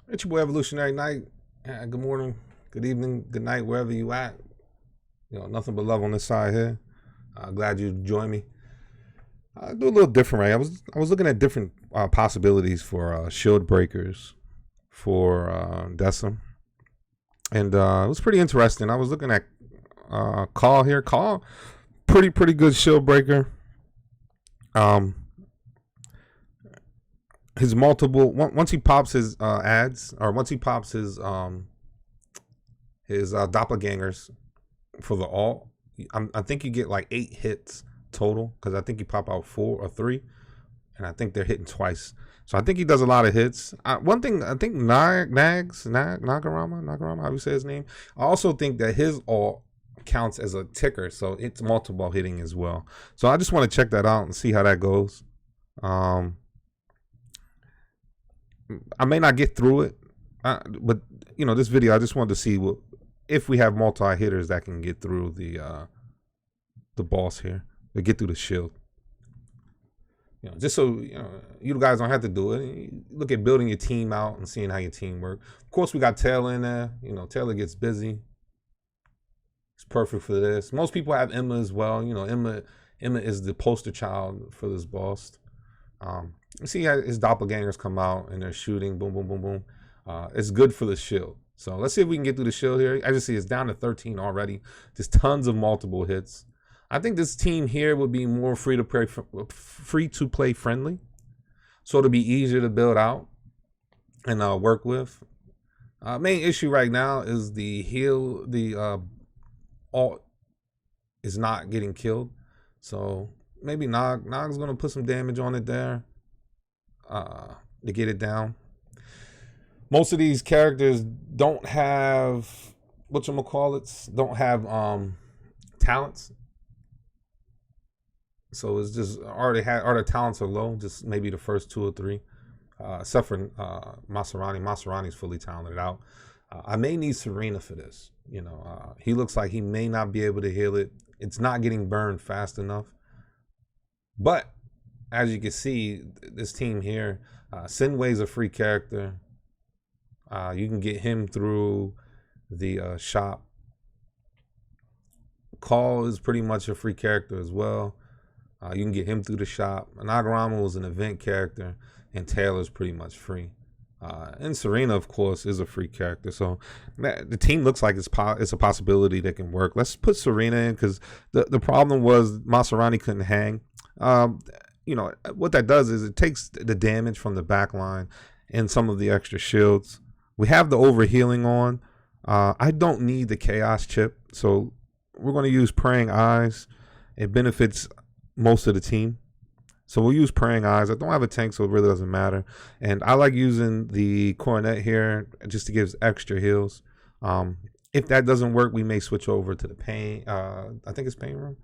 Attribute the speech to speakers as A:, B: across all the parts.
A: It's your boy Evolutionary Night. Good morning, good evening, good night, wherever you at. Nothing but love on this side here. Glad you joined me. I do a little different, right? I was looking at different possibilities for shield breakers for Deesa, and it was pretty interesting. I was looking at Call here. Call, pretty good shield breaker. Um, his multiple once he pops his ads, or once he pops his doppelgangers for the alt, I think you get like 8 hits total, because I think you pop out 4 or 3, and I think they're hitting twice. So I think he does a lot of hits. One thing, I think Nagarama, how you say his name. I also think that his alt counts as a ticker, so it's multiple hitting as well. So I just want to check that out and see how that goes. I may not get through it, but this video, I just wanted to see if we have multi hitters that can get through the boss here, to get through the shield. Just so you guys don't have to do it. Look at building your team out and seeing how your team work. Of course, we got Taylor in there. Taylor gets busy. It's perfect for this. Most people have Emma as well. Emma is the poster child for this boss. You see how his doppelgangers come out and they're shooting, boom, boom, boom, boom. It's good for the shield. So let's see if we can get through the shield here. I just see it's down to 13 already. There's tons of multiple hits. I think this team here would be more free to play friendly, so it'll be easier to build out and work with. Main issue right now is the alt is not getting killed, so maybe Nog's gonna put some damage on it there to get it down. Most of these characters don't have don't have talents. So it's just their talents are low, just maybe the first 2 or 3. Except for Maserati. Maserati's fully talented out. I may need Serena for this. He looks like he may not be able to heal it. It's not getting burned fast enough. But as you can see, this team here, Sinway's a free character. You can get him through the shop. Call is pretty much a free character as well. You can get him through the shop. Nagarama was an event character, and Taylor's pretty much free. And Serena, of course, is a free character. So the team looks like it's a possibility that can work. Let's put Serena in, because the problem was Maserati couldn't hang. What that does is it takes the damage from the back line and some of the extra shields. We have the overhealing on. I don't need the chaos chip, so we're going to use Praying Eyes. It benefits most of the team, so we'll use Praying Eyes. I don't have a tank, so it really doesn't matter. And I like using the Coronet here just to give extra heals. If that doesn't work, we may switch over to the Pain. I think it's Pain Room.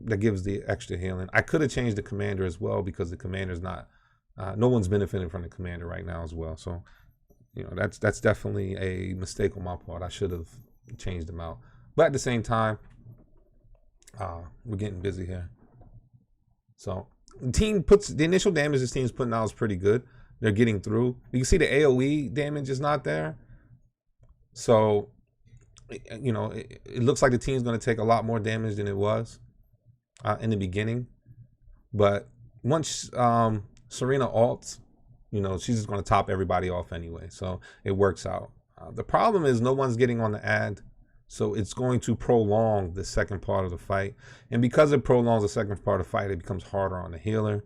A: That gives the extra healing. I could have changed the commander as well, because the commander's not. No one's benefiting from the commander right now as well. So that's definitely a mistake on my part. I should have changed them out. But at the same time, we're getting busy here. So the initial damage this team's putting out is pretty good. They're getting through. You can see the AoE damage is not there. So, it looks like the team's going to take a lot more damage than it was in the beginning. But once Serena ults, she's just going to top everybody off anyway. So it works out. The problem is no one's getting on the ad. So it's going to prolong the second part of the fight. And because it prolongs the second part of the fight, it becomes harder on the healer.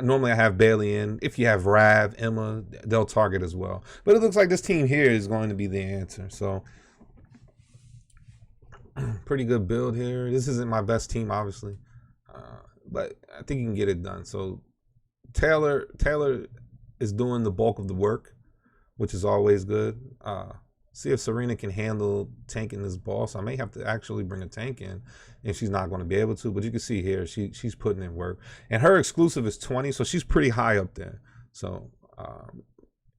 A: Normally I have Bailey in. If you have Rav, Emma, they'll target as well. But it looks like this team here is going to be the answer. So pretty good build here. This isn't my best team, obviously. But I think you can get it done. So Taylor is doing the bulk of the work, which is always good. See if Serena can handle tanking this boss. I may have to actually bring a tank in if she's not going to be able to. But you can see here, she's putting in work. And her exclusive is 20, so she's pretty high up there. So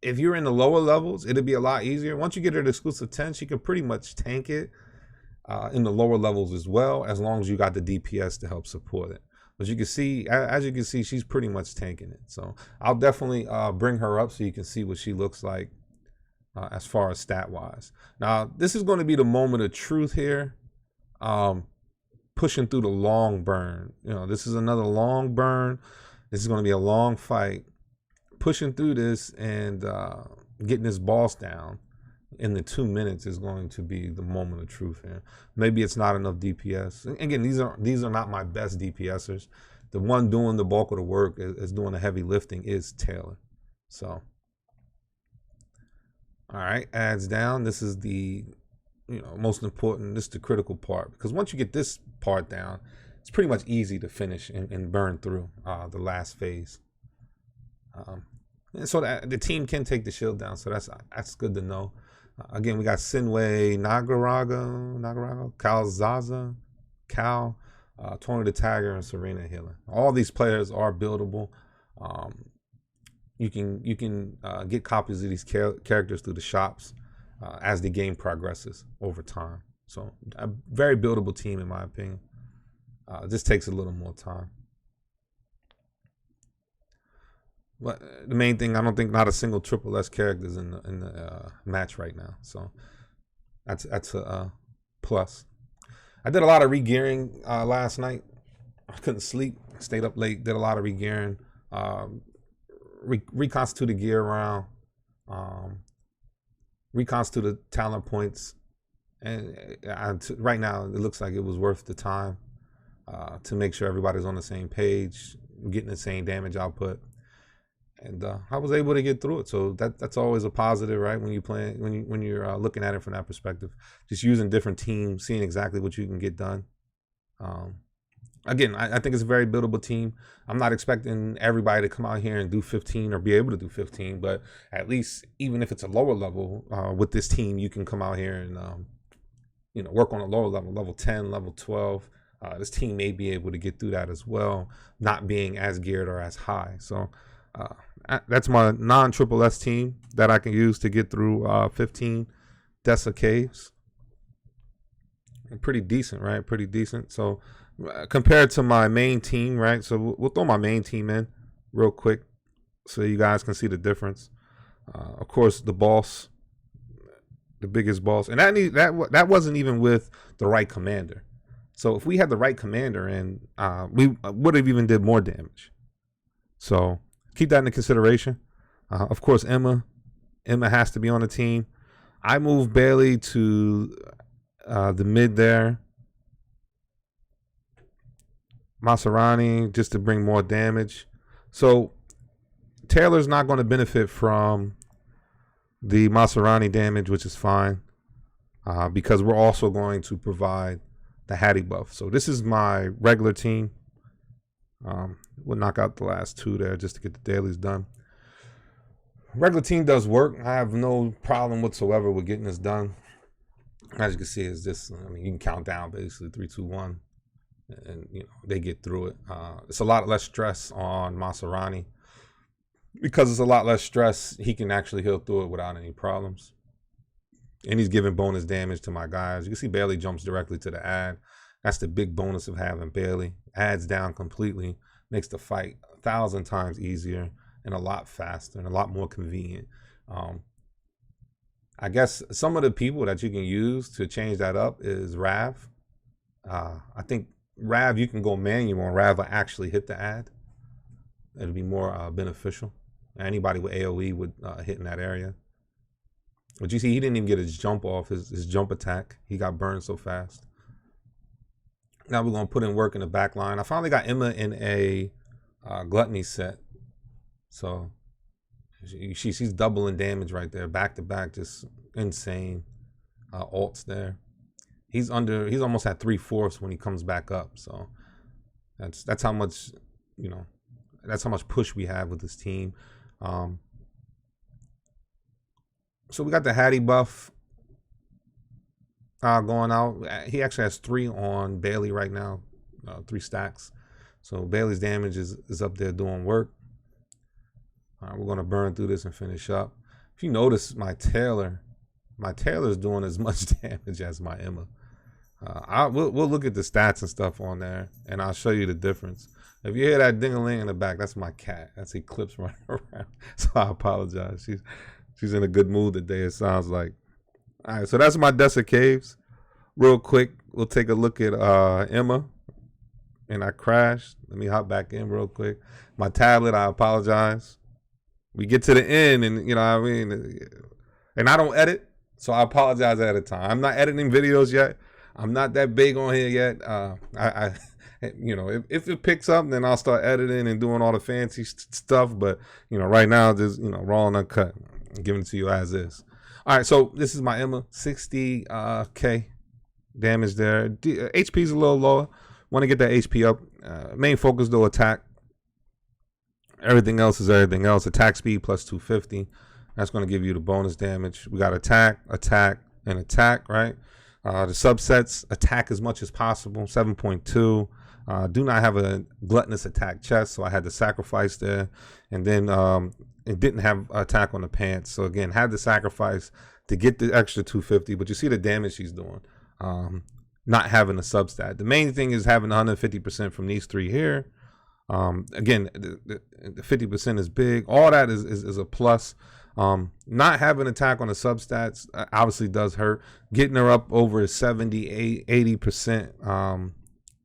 A: if you're in the lower levels, it'll be a lot easier. Once you get her to exclusive 10, she can pretty much tank it in the lower levels as well, as long as you got the DPS to help support it. But you can see, as you can see, she's pretty much tanking it. So I'll definitely bring her up so you can see what she looks like as far as stat-wise. Now, this is going to be the moment of truth here. Pushing through the long burn. You know, this is another long burn. This is going to be a long fight. Pushing through this and getting this boss down in the 2 minutes is going to be the moment of truth here. Maybe it's not enough DPS. Again, these are not my best DPSers. The one doing the bulk of the work is doing the heavy lifting is Taylor. So, all right, adds down. This is the most important. This is the critical part, because once you get this part down, it's pretty much easy to finish and burn through the last phase. And so that the team can take the shield down, so that's good to know. Again, we got Sinway, Nagarago, Cal Zaza, Tony the Tagger, and Serena Healer. All these players are buildable. You can get copies of these characters through the shops as the game progresses over time. So a very buildable team, in my opinion. This takes a little more time. But the main thing, I don't think not a single triple S character is in the match right now. So that's a plus. I did a lot of regearing last night. I couldn't sleep. Stayed up late. Did a lot of regearing. Reconstituted gear around. Reconstituted talent points. And right now, it looks like it was worth the time to make sure everybody's on the same page, getting the same damage output. And I was able to get through it, so that's always a positive, right? When you play, when you're looking at it from that perspective, just using different teams, seeing exactly what you can get done. Again, I think it's a very buildable team. I'm not expecting everybody to come out here and do 15 or be able to do 15, but at least even if it's a lower level with this team, you can come out here and work on a lower level, level 10, level 12. This team may be able to get through that as well, not being as geared or as high. So. That's my non-triple S team that I can use to get through 15 Deesa caves. And pretty decent, right? Pretty decent. So compared to my main team, right? So we'll throw my main team in real quick so you guys can see the difference. Of course, the boss, the biggest boss, and that wasn't even with the right commander. So if we had the right commander in, we would have even did more damage. So keep that into consideration. Of course, Emma has to be on the team. I moved Bailey to the mid there. Maserani just to bring more damage. So Taylor's not going to benefit from the Maserani damage, which is fine, because we're also going to provide the Hattie buff. So this is my regular team. We'll knock out the last two there just to get the dailies done. Regular team does work. I have no problem whatsoever with getting this done. As you can see, it's just, you can count down basically 3, 2, 1, and they get through it. It's a lot less stress on Maserani. Because it's a lot less stress, he can actually heal through it without any problems. And he's giving bonus damage to my guys. You can see Bailey jumps directly to the ad. That's the big bonus of having Bailey. Adds down completely, makes the fight 1,000 times easier and a lot faster and a lot more convenient. I guess some of the people that you can use to change that up is Rav. I think Rav, you can go manual and Rav will actually hit the ad. It'll be more beneficial. Anybody with AoE would hit in that area. But you see, he didn't even get his jump off, his jump attack. He got burned so fast. Now we're going to put in work in the back line. I finally got Emma in a gluttony set. So she's doubling damage right there. Back to back, just insane ults there. He's almost at 3/4 when he comes back up. So that's how much, that's how much push we have with this team. So we got the Hattie buff going out. He actually has 3 on Bailey right now, 3 stacks. So Bailey's damage is up there doing work. All right, we're going to burn through this and finish up. If you notice my Taylor's doing as much damage as my Emma. We'll look at the stats and stuff on there, and I'll show you the difference. If you hear that ding-a-ling in the back, that's my cat. That's Eclipse running around. So I apologize. She's in a good mood today, it sounds like. All right, so that's my Deesa Caves. Real quick, we'll take a look at Emma. And I crashed. Let me hop back in real quick. My tablet, I apologize. We get to the end, and you know what I mean? And I don't edit, so I apologize ahead of time. I'm not editing videos yet. I'm not that big on here yet. I you know, if it picks up, then I'll start editing and doing all the fancy stuff. But, you know, right now, just, you know, raw and uncut, giving it to you as is. All right, so this is my Emma, 60K damage there. HP is a little lower. Want to get that HP up. Main focus, though, attack. Everything else is everything else. Attack speed plus 250. That's going to give you the bonus damage. We got attack, and attack, right? The subsets, attack as much as possible, 7.2. Do not have a gluttonous attack chest, so I had to sacrifice there. And then it didn't have attack on the pants. So again, had to sacrifice to get the extra 250. But you see the damage she's doing. Not having a substat. The main thing is having 150% from these three here. Again, the 50% is big. All that is a plus. Not having attack on the substats obviously does hurt. Getting her up over 70, 80%,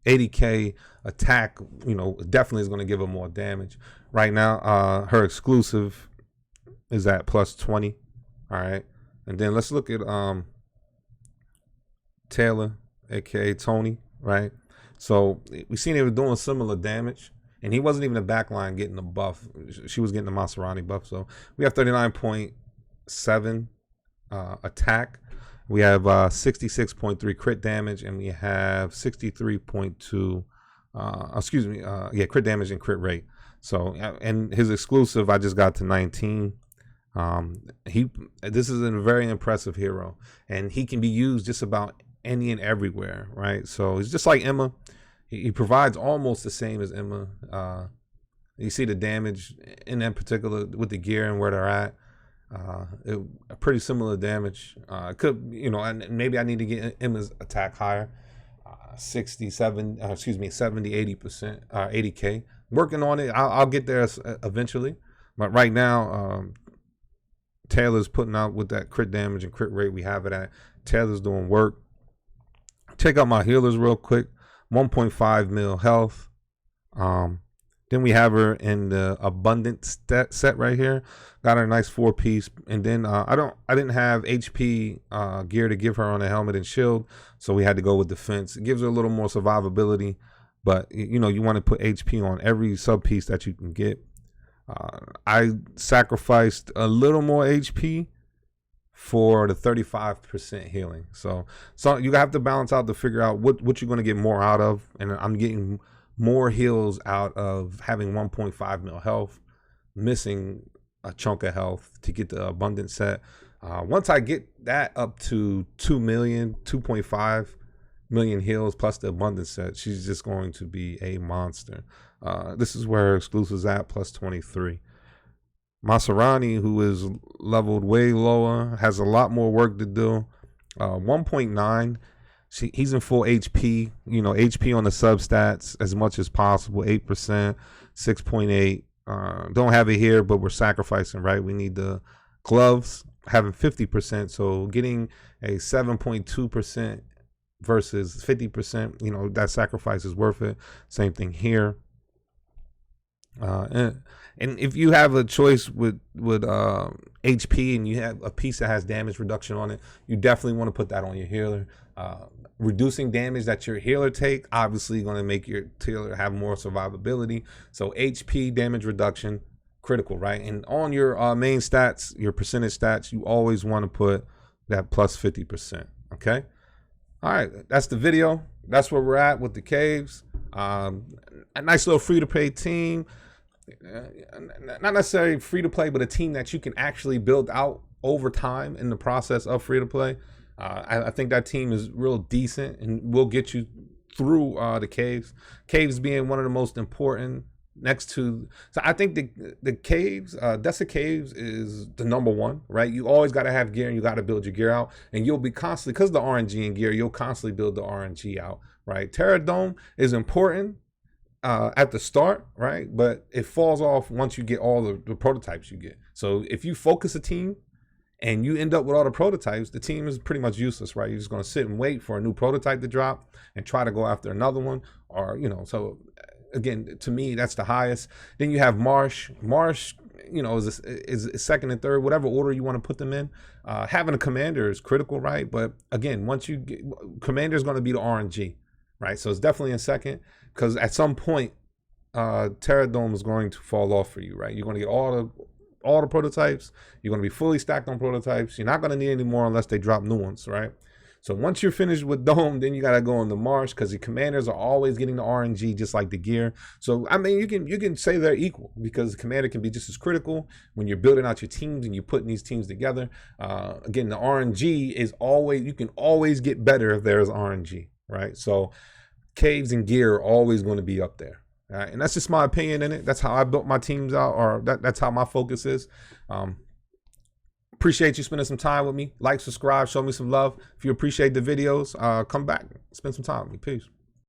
A: 80K attack, you know, definitely is going to give her more damage. Right now, her exclusive is at plus 20. All right. And then let's look at Taylor, aka Tony, right? So we seen he was doing similar damage. And he wasn't even a backline getting the buff. She was getting the Maserati buff. So we have 39.7 attack. We have 66.3 crit damage. And we have 63.2, crit damage and crit rate. So, and his exclusive, I just got to 19. This is a very impressive hero. And he can be used just about any and everywhere, right? So he's just like Emma. He provides almost the same as Emma. You see the damage in that particular with the gear and where they're at. A pretty similar damage. Could, you know, and maybe I need to get Emma's attack higher. 70, 80%, 80K. Working on it. I'll get there eventually. But right now, Taylor's putting out with that crit damage and crit rate we have it at. Taylor's doing work. Check out my healers real quick. 1.5 mil health. Then we have her in the abundant set right here. Got her a nice 4-piece. And then I didn't have HP gear to give her on the helmet and shield, so we had to go with defense. It gives her a little more survivability, but you know, you want to put HP on every sub piece that you can get. I sacrificed a little more HP for the 35% healing. So you have to balance out to figure out what you're going to get more out of. And I'm getting more heals out of having 1.5 mil health, missing a chunk of health to get the abundant set. Once I get that up to 2.5 million heals plus the abundant set, she's just going to be a monster. This is where her exclusive's at, plus 23. Maserati, who is leveled way lower, has a lot more work to do. 1.9, he's in full HP. You know, HP on the substats as much as possible. 8%, 6.8. Don't have it here, but we're sacrificing, right? We need the gloves having 50%. So getting a 7.2% versus 50%, you know, that sacrifice is worth it. Same thing here. And if you have a choice with HP and you have a piece that has damage reduction on it, you definitely want to put that on your healer. Reducing damage that your healer take, obviously going to make your healer have more survivability. So HP damage reduction, critical, right? And on your main stats, your percentage stats, you always want to put that plus 50%. Okay. All right, that's the video. That's where we're at with the caves. A nice little free-to-play team. Not necessarily free-to-play, but a team that you can actually build out over time in the process of free-to-play. I think that team is real decent and will get you through the caves. Caves being one of the most important next to, so I think the caves, Deesa caves is the number one, right? You always got to have gear and you got to build your gear out, and you'll be constantly, because the RNG and gear, you'll constantly build the RNG out, right? Terra Dome is important at the start, right? But it falls off once you get all the prototypes you get. So if you focus a team and you end up with all the prototypes, the team is pretty much useless, right? You're just going to sit and wait for a new prototype to drop and try to go after another one, or, you know, so again, to me, that's the highest. Then you have Marsh. Marsh, you know, is second and third, whatever order you want to put them in. Having a commander is critical, right? But again, once you get, commander is going to be the RNG, right? So it's definitely in second, because at some point, Terra Dome is going to fall off for you, right? You're going to get all the prototypes. You're going to be fully stacked on prototypes. You're not going to need any more unless they drop new ones, right? So once you're finished with Dome, then you got to go on the Marsh, because the commanders are always getting the RNG just like the gear. So, I mean, you can say they're equal, because the commander can be just as critical when you're building out your teams and you're putting these teams together. Again, the RNG is always, you can always get better if there's RNG, right? So caves and gear are always going to be up there. All right, and that's just my opinion in it. That's how I built my teams out, or that's how my focus is. Appreciate you spending some time with me. Like, subscribe, show me some love. If you appreciate the videos, come back, spend some time with me. Peace.